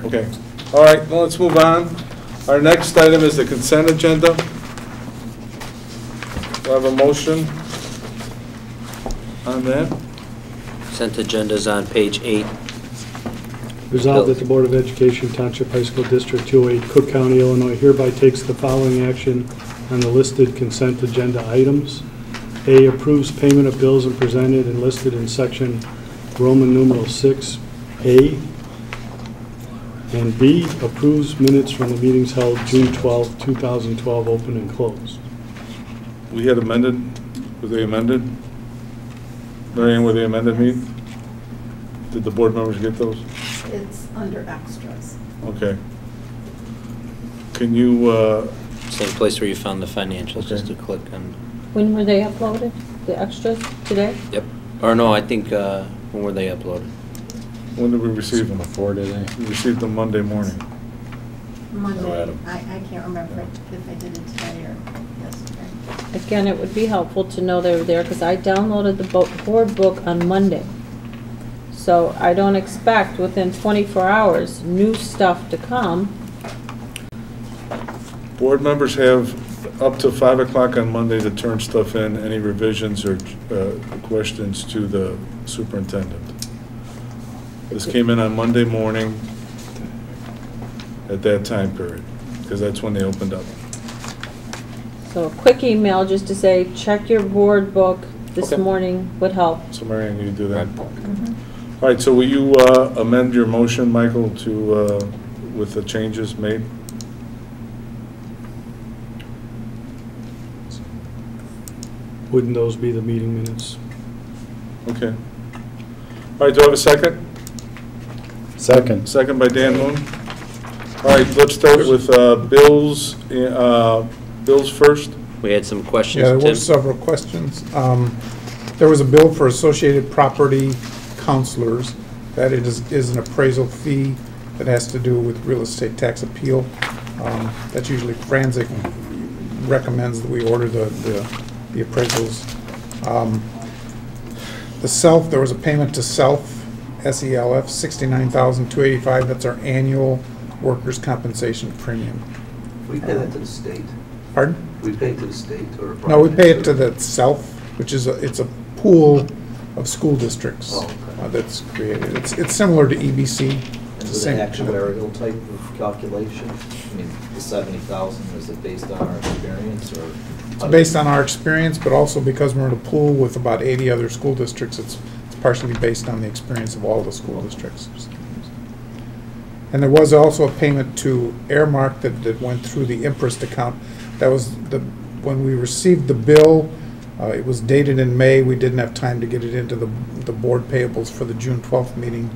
Okay. All right, well, let's move on. Our next item is the consent agenda. Do I have a motion on that? Consent agenda is on page 8. Resolved that the Board of Education, Township High School District 208, Cook County, Illinois, hereby takes the following action on the listed consent agenda items. A, approves payment of bills and presented and listed in section Roman numeral 6A. And B, approves minutes from the meetings held June 12, 2012, open and closed. We had amended, were they amended? Marianne, were they amended meeting? Did the board members get those? It's under extras. Okay. Can you, Same place where you found the financials, just to click on. When were they uploaded? The extras today? Yep. Or no, I think, when were they uploaded? when did we receive them? Before today. We received them Monday morning. Monday. I can't remember if I did it today or yesterday. Again, it would be helpful to know they were there because I downloaded the board book on Monday. So I don't expect within 24 hours new stuff to come. Board members have up to 5 o'clock on Monday to turn stuff in, any revisions or questions to the superintendent. This came in on Monday morning at that time period, because that's when they opened up. So a quick email just to say, check your board book this Okay. morning would help. So Marianne, you do that? Mm-hmm. All right, so will you amend your motion, Michael, to, with the changes made? Wouldn't those be the meeting minutes? Okay. All right, do I have a second? Second. Second by Dan Moon. All right, let's start with bills. Bills first. We had some questions, Yeah, there Tim. were several questions. There was a bill for Associated Property Counselors that it is an appraisal fee that has to do with real estate tax appeal. That's usually Franzik recommends that we order the appraisals. The SELF, there was a payment to SELF, SELF, $69,285. That's our annual workers' compensation premium. We pay that to the state. Pardon? We pay it to the state or? No, we pay it to the SELF, which is it's a pool of school districts Oh, okay. that's created. It's similar to EBC. And It's is the it same an actuarial type of calculation? I mean, the 70,000, is it based on our experience or? It's based on our experience, but also because we're in a pool with about 80 other school districts, it's partially based on the experience of all the school districts. And there was also a payment to Airmark that went through the interest account. That was when we received the bill, it was dated in May. We didn't have time to get it into the board payables for the June 12th meeting.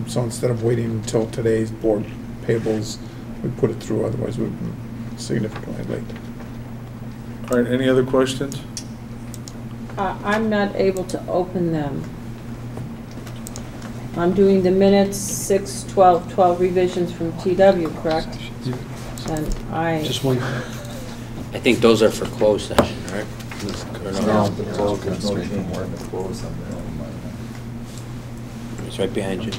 So instead of waiting until today's board payables, we put it through, otherwise we'd been significantly late. All right, any other questions? I'm not able to open them. I'm doing the minutes 6/12/12 revisions from TW, correct? And Just one. I think those are for closed session, right? Or no? No, the close, there's no change in the close on there. It's right behind you.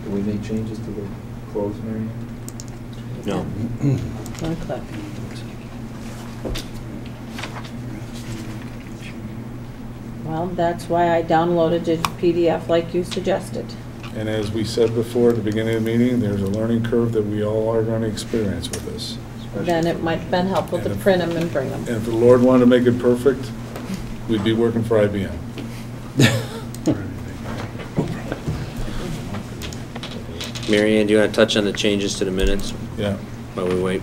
Do we make changes to the close, Mary? No. one click. Well, that's why I downloaded a PDF like you suggested. And as we said before at the beginning of the meeting, there's a learning curve that we all are going to experience with this. Then it might have been helpful to print them and bring them. And if the Lord wanted to make it perfect, we'd be working for IBM. Mary Ann, do you want to touch on the changes to the minutes Yeah. while we wait?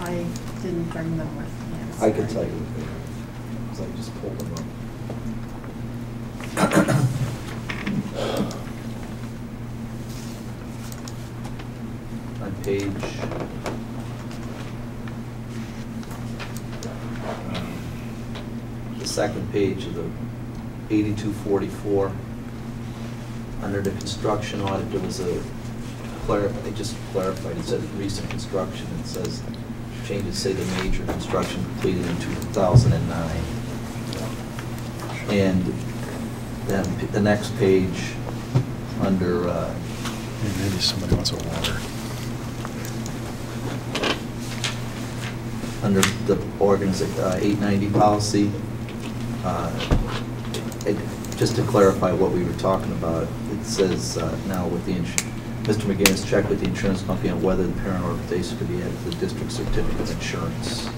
I didn't bring them with me. I'm I can sorry. tell you, because I just pulled them up. On page the second page of the 8244, under the construction audit, there was a they just clarified, it said recent construction, it says changes say the major construction completed in 2009. And then the next page, under, Maybe somebody wants a water. under the 890 policy, just to clarify what we were talking about, it says now with the Mr. McGinnis checked with the insurance company on whether the parent organization could be added to the district certificate of insurance. I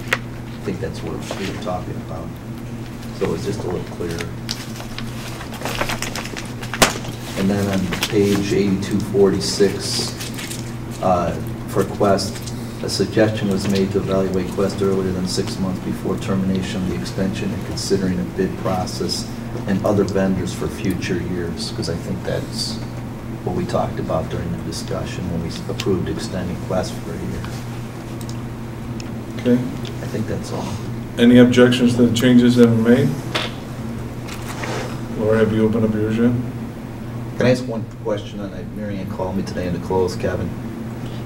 think that's what we were talking about. So it's just a little clearer. And then on page 8246, for Quest, a suggestion was made to evaluate Quest earlier than 6 months before termination of the extension and considering a bid process and other vendors for future years, because I think that's what we talked about during the discussion when we approved extending Quest for a year. Okay. I think that's all. Any objections to the changes that were made? Or have you opened up yours yet? Can I ask one question on that? Mary Ann called me today in the close, Kevin.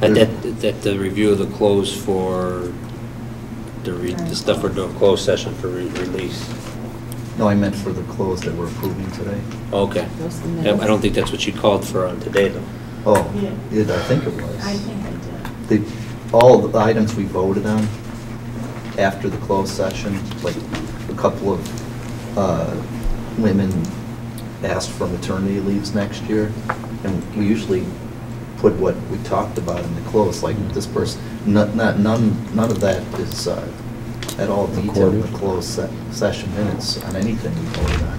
That the review of the close for the stuff we're doing closed session for release. No, I meant for the close that we're approving today. Okay. What's the Yeah, minutes? I don't think that's what you called for on today, though. Oh, Yeah. yeah, I think it was. I think I did. All the items we voted on after the closed session, like a couple of women asked for maternity leaves next year, and we usually put what we talked about in the close, like this person, none of that is at all detailed in the closed session minutes on anything we voted on.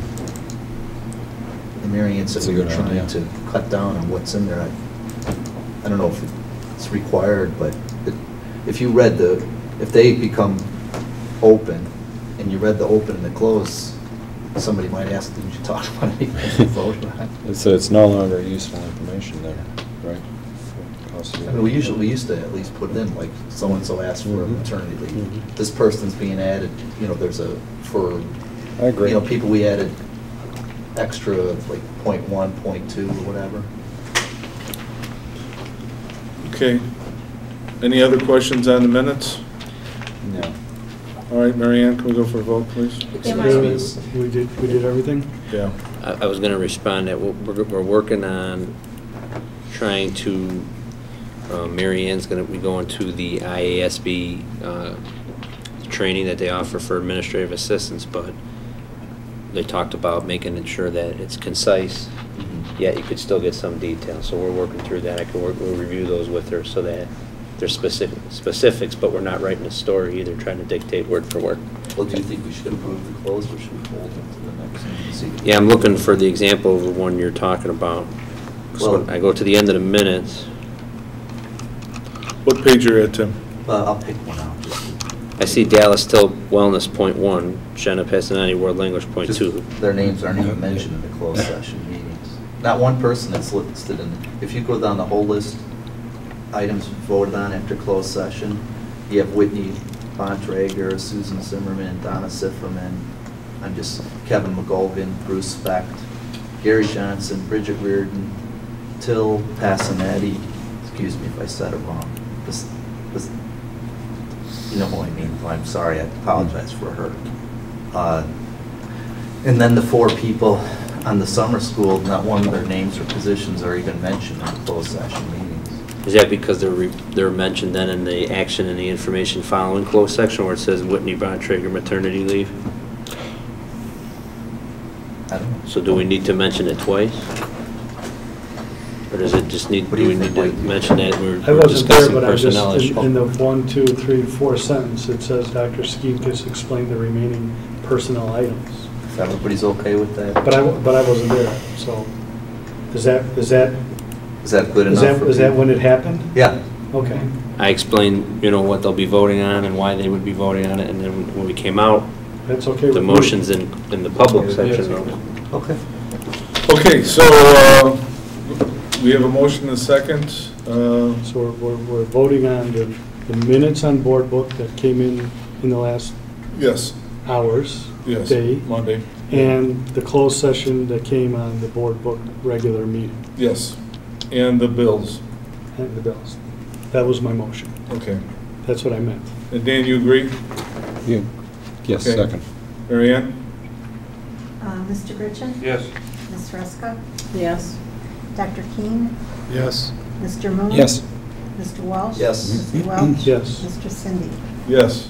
And Mary Ann said That's a we were good trying idea. to cut down on what's in there. I don't know if it's required, but if you read if they become open, and you read the open and the close, somebody might ask, didn't you talk about anything we voted on? So it's no longer useful information then, right? I mean, we used to at least put it in, like, so-and-so asked for a Mhm. maternity leave. Mhm. This person's being added, there's for, I agree. people we added extra, like, .1, .2, or whatever. Okay. Any other questions on the minutes? No. All right, Mary Ann, can we go for a vote, please? Am I- We did everything? Yeah. I was going to respond that we're working on trying to, Mary Ann's going to be going to the IASB training that they offer for administrative assistants, but they talked about making sure that it's concise, yet you could still get some detail. So we're working through that. We'll review those with her so that there's specifics, but we're not writing a story either, trying to dictate word for word. Well, do you think we should approve the close, or should we hold it to the next meeting? Yeah, I'm looking for the example of the one you're talking about. So Well- when I go to the end of the minutes, What page are you at, Tim? I'll pick one out. I see Dallas Till Wellness .1, Shanna Passanati World Language Just .2. their names aren't even mentioned in the closed session meetings. Not one person that's listed in, if you go down the whole list, items voted on after closed session, you have Whitney Bontrager, Susan Zimmerman, Donna Sifferman, I'm just Kevin McGolgan, Bruce Specht, Gary Johnson, Bridget Reardon, Till Passanetti, excuse me if I said it wrong. This, you know who I mean. I'm sorry, I apologize for her. And then the 4 people on the summer school, not one of their names or positions are even mentioned in the closed session meetings. Is that because they're mentioned then in the action and the information following closed section where it says Whitney Bontrager maternity leave? I don't know. So do we need to mention it twice? Or does it just need, What do do we you need think, to Mike? mention that I we're wasn't there, discussing but I just, personnel issues? in the 1, 2, 3, 4 sentence, it says Dr. Skikas explained the remaining personnel items. If everybody's okay with that? But I wasn't there, so is that Is that good enough for is that people? when it happened? Yeah. Okay. I explained, what they'll be voting on and why they would be voting on it, and then when we came out, That's okay with the me. motions in the public section. Okay. Okay, so we have a motion and a second. So we're voting on the minutes on board book that came in the last Yes, hours, yes, day, Monday. and the closed session that came on the board book regular meeting, Yes, and the bills. and the bills. That was my motion. Okay. That's what I meant. And Dan, you agree? You, yes, Okay. second. Mary Ann? Mr. Gritchen? Yes. Ms. Ruska? Yes. Dr. Keen? Yes. Mr. Moon? Yes. Mr. Walsh? Yes. Mr. Welch? Yes. Mr. Cindy? Yes.